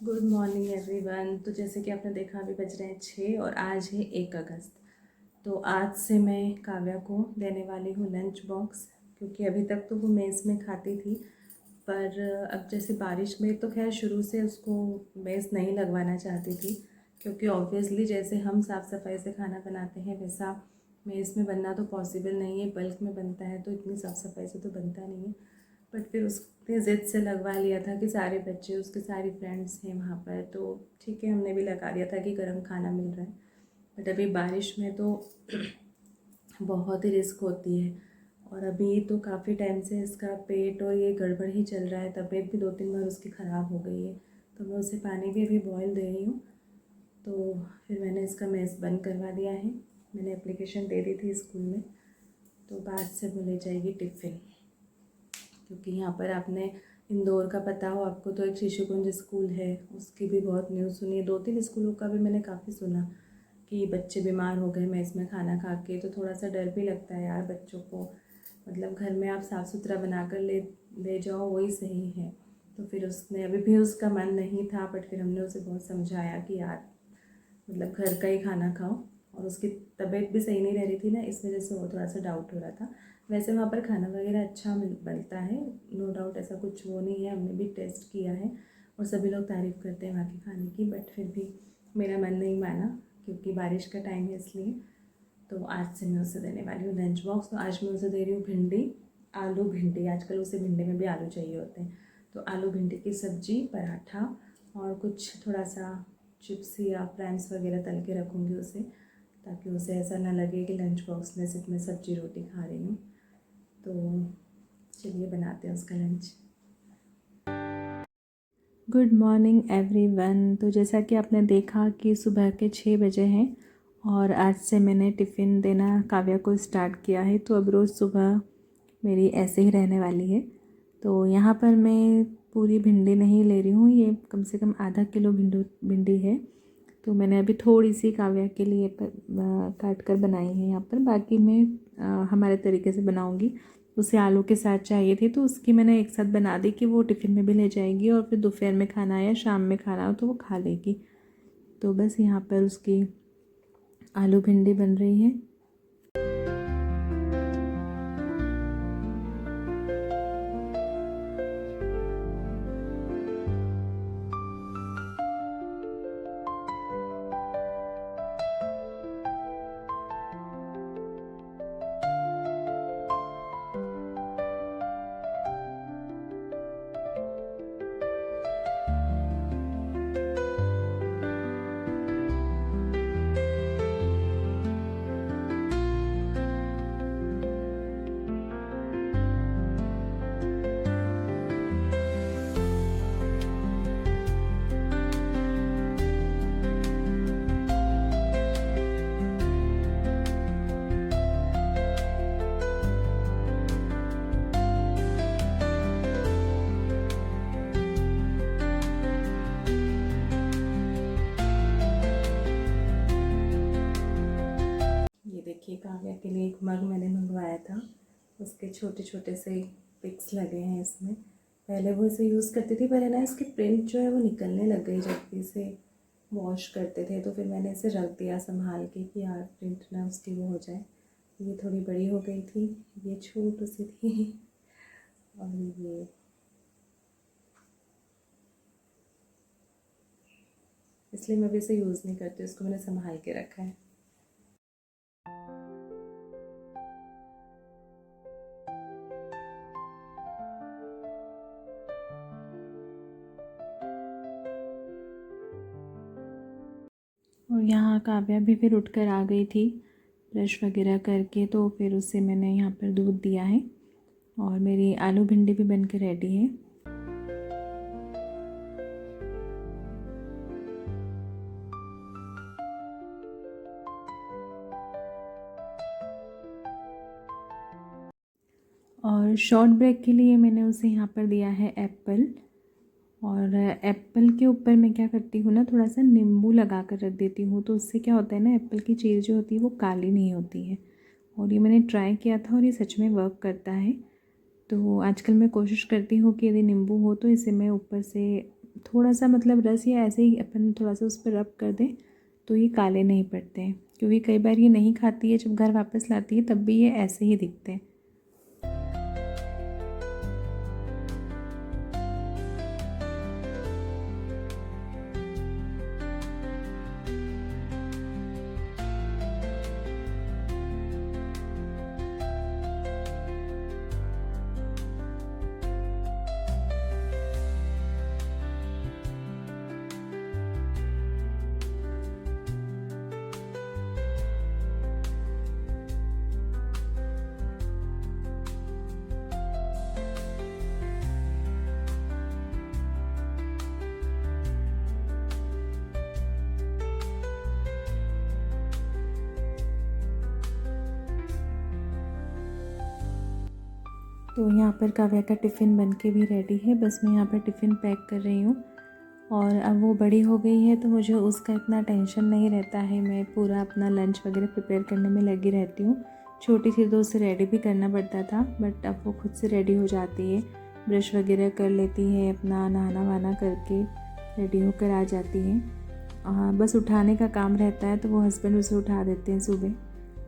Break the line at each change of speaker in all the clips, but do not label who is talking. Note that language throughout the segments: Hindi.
Good morning everyone. तो जैसे कि आपने देखा अभी बज रहे हैं 6 और आज है 1 अगस्त। तो आज से मैं काव्या को देने वाली हूँ लंच बॉक्स, क्योंकि अभी तक तो वो मेस में खाती थी। पर अब जैसे बारिश में तो खैर शुरू से उसको मेस नहीं लगवाना चाहती थी, क्योंकि ऑब्वियसली जैसे हम साफ़ सफाई से खाना बनाते हैं वैसा मेस में बनना तो पॉसिबल नहीं है। बल्क में बनता है तो इतनी साफ़ सफाई से तो बनता नहीं है। बट फिर उसने ज़िद से लगवा लिया था कि सारे बच्चे, उसके सारी फ्रेंड्स हैं वहाँ पर, तो ठीक है हमने भी लगा दिया था कि गर्म खाना मिल रहा है। बट अभी बारिश में तो बहुत ही रिस्क होती है। और अभी तो काफ़ी टाइम से इसका पेट और ये गड़बड़ ही चल रहा है, तबीयत भी 2-3 बार उसकी ख़राब हो गई है। तो मैं उसे पानी भी अभी बॉयल दे रही हूँ। तो फिर मैंने इसका मेस बंद करवा दिया है। मैंने एप्लीकेशन दे दी थी स्कूल में, तो बाद से वो ले जाएगी टिफ़िन। क्योंकि यहाँ पर आपने इंदौर का पता हो आपको, तो एक शिशुकुंज स्कूल है, उसकी भी बहुत न्यूज़ सुनी है। 2-3 स्कूलों का भी मैंने काफ़ी सुना कि बच्चे बीमार हो गए मेस में खाना खा के। तो थोड़ा सा डर भी लगता है यार बच्चों को। मतलब घर में आप साफ़ सुथरा बना कर ले जाओ, वही सही है। तो फिर उसने अभी भी उसका मन नहीं था, बट फिर हमने उसे बहुत समझाया कि यार मतलब घर का ही खाना खाओ। और उसकी तबीयत भी सही नहीं रह रही थी ना, इस वजह से वो थोड़ा सा डाउट हो रहा था। वैसे वहाँ पर खाना वगैरह अच्छा बनता है, नो डाउट, ऐसा कुछ वो नहीं है। हमने भी टेस्ट किया है और सभी लोग तारीफ़ करते हैं वहाँ के खाने की। बट फिर भी मेरा मन नहीं माना, क्योंकि बारिश का टाइम है इसलिए। तो आज से मैं उसे देने वाली हूँ लंच बॉक्स। तो आज मैं उसे दे रही हूँ भिंडी, आलू भिंडी। आजकल उसे भिंडी में भी आलू चाहिए होते हैं। तो आलू भिंडी की सब्ज़ी, पराठा और कुछ थोड़ा सा चिप्स या फ्राइज़ वगैरह तल के रखूँगी उसे, ताकि उसे ऐसा ना लगे कि लंच बॉक्स में सिर्फ मैं सब्ज़ी रोटी खा रही हूँ। तो चलिए बनाते हैं उसका लंच। Good morning everyone. तो जैसा कि आपने देखा कि सुबह के 6 बजे हैं और आज से मैंने टिफ़िन देना काव्या को स्टार्ट किया है। तो अब रोज़ सुबह मेरी ऐसे ही रहने वाली है। तो यहाँ पर मैं पूरी भिंडी नहीं ले रही हूँ, ये कम से कम आधा किलो भिंडी है। तो मैंने अभी थोड़ी सी काव्या के लिए काट कर बनाई है यहाँ पर। बाकी मैं हमारे तरीके से बनाऊँगी। उसे आलू के साथ चाहिए थी, तो उसकी मैंने एक साथ बना दी कि वो टिफ़िन में भी ले जाएगी और फिर दोपहर में खाना या शाम में खाना हो तो वो खा लेगी। तो बस यहाँ पर उसकी आलू भिंडी बन रही है। ये देखिए काव्या के लिए एक मग मैंने मंगवाया था, उसके छोटे छोटे से पिक्स लगे हैं इसमें। पहले वो इसे यूज़ करती थी, पर है ना इसकी प्रिंट जो है वो निकलने लग गई जब भी इसे वॉश करते थे। तो फिर मैंने इसे रख दिया संभाल के कि यार प्रिंट ना उसकी वो हो जाए। ये थोड़ी बड़ी हो गई थी, ये छोटी सी थी और ये इसलिए मैं भी इसे यूज़ नहीं करती, उसको मैंने संभाल के रखा है। और यहाँ काव्या भी फिर उठकर आ गई थी ब्रश वगैरह करके। तो फिर उसे मैंने यहाँ पर दूध दिया है और मेरी आलू भिंडी भी बन के रेडी है। और शॉर्ट ब्रेक के लिए मैंने उसे यहाँ पर दिया है एप्पल। और एप्पल के ऊपर मैं क्या करती हूँ ना, थोड़ा सा नींबू लगा कर रख देती हूँ। तो उससे क्या होता है ना, एप्पल की चीज़ जो होती है वो काली नहीं होती है। और ये मैंने ट्राई किया था और ये सच में वर्क करता है। तो आजकल मैं कोशिश करती हूँ कि यदि नींबू हो तो इसे मैं ऊपर से थोड़ा सा मतलब रस या ऐसे ही अपन थोड़ा सा उस पर रब कर दें तो ये काले नहीं पड़ते हैं, क्योंकि कई बार ये नहीं खाती है, जब घर वापस लाती है तब भी ये ऐसे ही दिखते हैं। तो यहाँ पर काव्या का टिफ़िन बन के भी रेडी है, बस मैं यहाँ पर टिफ़िन पैक कर रही हूँ। और अब वो बड़ी हो गई है तो मुझे उसका इतना टेंशन नहीं रहता है, मैं पूरा अपना लंच वगैरह प्रिपेयर करने में लगी रहती हूँ। छोटी थी तो उसे रेडी भी करना पड़ता था, बट अब वो खुद से रेडी हो जाती है, ब्रश वगैरह कर लेती है, अपना नहाना वहाना करके रेडी होकर आ जाती है। बस उठाने का काम रहता है तो वो हस्बैंड उसे उठा देते हैं सुबह,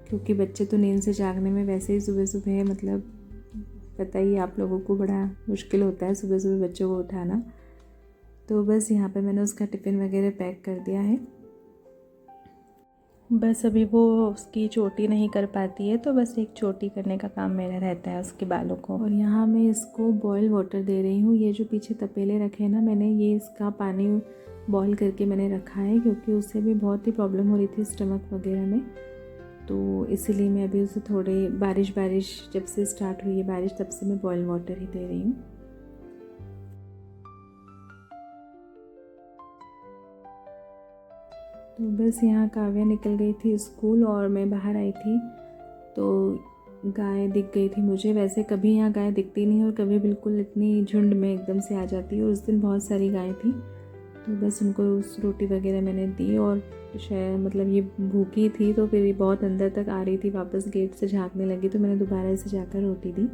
क्योंकि बच्चे तो नींद से जागने में वैसे ही सुबह सुबह मतलब पता ही आप लोगों को बड़ा मुश्किल होता है सुबह सुबह बच्चों को उठाना। तो बस यहाँ पे मैंने उसका टिफ़िन वगैरह पैक कर दिया है। बस अभी वो उसकी चोटी नहीं कर पाती है तो बस एक चोटी करने का काम मेरा रहता है उसके बालों को। और यहाँ मैं इसको बॉयल वाटर दे रही हूँ। ये जो पीछे तपेले रखे हैं ना मैंने, ये इसका पानी बॉयल करके मैंने रखा है, क्योंकि उससे भी बहुत ही प्रॉब्लम हो रही थी स्टमक वगैरह में, तो इसीलिए मैं अभी उसे थोड़े बारिश जब से स्टार्ट हुई है बारिश तब से मैं बॉयल वाटर ही दे रही हूँ। तो बस यहाँ काव्या निकल गई थी स्कूल और मैं बाहर आई थी तो गाय दिख गई थी मुझे। वैसे कभी यहाँ गाय दिखती नहीं और कभी बिल्कुल इतनी झुंड में एकदम से आ जाती है, और उस दिन बहुत सारी गाय थी तो बस उनको उस रोटी वगैरह मैंने दी। और शायद मतलब ये भूखी थी तो फिर ये बहुत अंदर तक आ रही थी, वापस गेट से झाँकने लगी तो मैंने दोबारा इसे जाकर रोटी दी।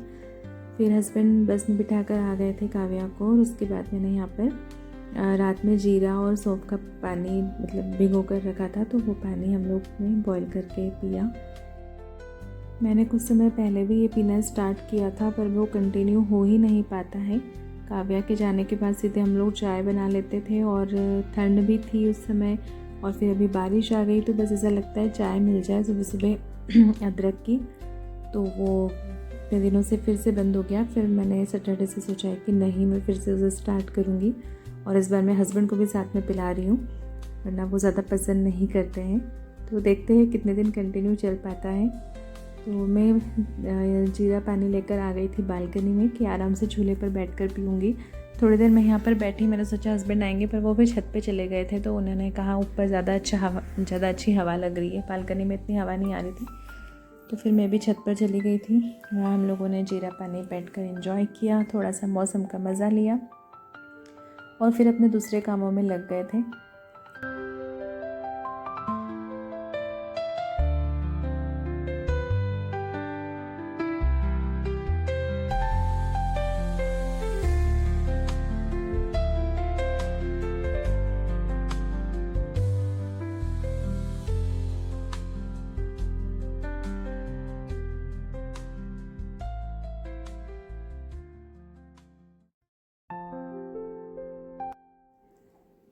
फिर हस्बैंड बस में बिठाकर आ गए थे काव्या को, और उसके बाद मैंने यहाँ पर रात में जीरा और सौंफ का पानी मतलब भिगो कर रखा था, तो वो पानी हम लोग ने बॉईल करके पिया। मैंने कुछ समय पहले भी ये पीना स्टार्ट किया था पर वो कंटिन्यू हो ही नहीं पाता है। काव्या के जाने के बाद सीधे हम लोग चाय बना लेते थे, और ठंड भी थी उस समय, और फिर अभी बारिश आ गई तो बस ऐसा लगता है चाय मिल जाए सुबह सुबह अदरक की, तो वो इतने दिनों से फिर से बंद हो गया। फिर मैंने सैटरडे से सोचा है कि नहीं, मैं फिर से उसे स्टार्ट करूँगी, और इस बार मैं हस्बैंड को भी साथ में पिला रही हूँ, वरना वो ज़्यादा पसंद नहीं करते हैं। तो देखते हैं कितने दिन कंटिन्यू चल पाता है। तो मैं जीरा पानी लेकर आ गई थी बालकनी में कि आराम से झूले पर बैठकर पीऊँगी। थोड़ी देर मैं यहाँ पर बैठी, मैंने सोचा हस्बैंड आएंगे, पर वो भी छत पे चले गए थे, तो उन्होंने कहा ऊपर ज़्यादा अच्छी हवा लग रही है, बालकनी में इतनी हवा नहीं आ रही थी। तो फिर मैं भी छत पर चली गई थी, वहाँ हम लोगों ने जीरा पानी बैठकर एंजॉय किया, थोड़ा सा मौसम का मज़ा लिया, और फिर अपने दूसरे कामों में लग गए थे।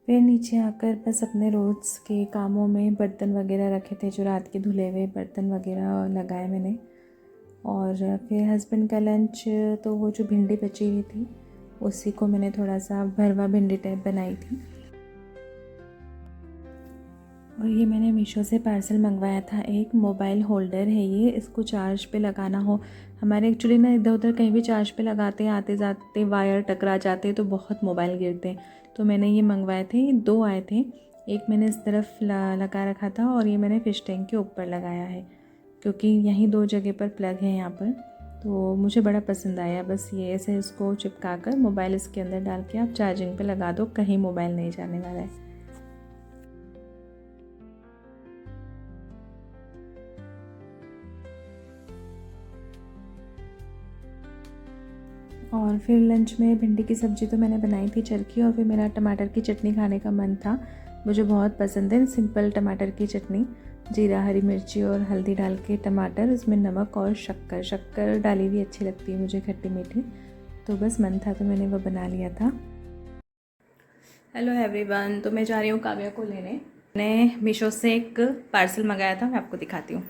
फिर नीचे आकर बस अपने रोज़ के कामों में बर्तन वगैरह रखे थे, जो रात के धुले हुए बर्तन वगैरह लगाए मैंने। और फिर हस्बैंड का लंच, तो वो जो भिंडी बची हुई थी उसी को मैंने थोड़ा सा भरवा भिंडी टाइप बनाई थी। और ये मैंने मीशो से पार्सल मंगवाया था, एक मोबाइल होल्डर है ये, इसको चार्ज पे लगाना हो। हमारे एक्चुअली ना इधर उधर कहीं भी चार्ज पे लगाते हैं, आते जाते वायर टकरा जाते हैं तो बहुत मोबाइल गिरते हैं, तो मैंने ये मंगवाए थे। ये 2 आए थे, एक मैंने इस तरफ लगा रखा था और ये मैंने फ़िश टैंक के ऊपर लगाया है, क्योंकि यहीं 2 जगह पर प्लग है यहाँ पर, तो मुझे बड़ा पसंद आया। बस ये ऐसे इसको चिपका कर मोबाइल इसके अंदर डाल के आप चार्जिंग पे लगा दो, कहीं मोबाइल नहीं जाने वाला है। और फिर लंच में भिंडी की सब्ज़ी तो मैंने बनाई थी चरखी, और फिर मेरा टमाटर की चटनी खाने का मन था। मुझे बहुत पसंद है सिंपल टमाटर की चटनी, जीरा, हरी मिर्ची और हल्दी डाल के टमाटर, उसमें नमक और शक्कर डाली हुई अच्छी लगती है मुझे, खट्टी मीठी। तो बस मन था तो मैंने वो बना लिया था। हेलो एवरीवन, तो मैं जा रही हूँ काव्या को लेने। मैंने मीशो से एक पार्सल मंगाया था, मैं आपको दिखाती हूँ।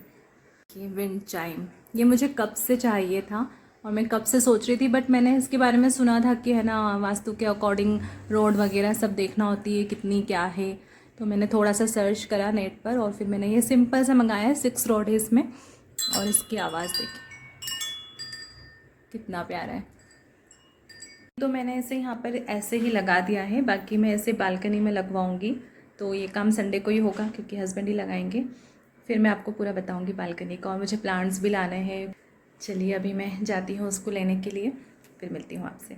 ये विंड चाइम, ये मुझे कब से चाहिए था और मैं कब से सोच रही थी, बट मैंने इसके बारे में सुना था कि है ना, वास्तु के अकॉर्डिंग रोड वगैरह सब देखना होती है कितनी क्या है। तो मैंने थोड़ा सा सर्च करा नेट पर और फिर मैंने ये सिंपल सा मंगाया है। 6 रॉड है इसमें, और इसकी आवाज़ देखिए कितना प्यारा है। तो मैंने इसे यहाँ पर ऐसे ही लगा दिया है, बाकी मैं इसे बालकनी में लगवाऊंगी। तो ये काम संडे को ही होगा क्योंकि हस्बैंड ही लगाएंगे। फिर मैं आपको पूरा बताऊंगी बालकनी का, और मुझे प्लांट्स भी लाने हैं। चलिए अभी मैं जाती हूँ उसको लेने के लिए, फिर मिलती हूँ आपसे।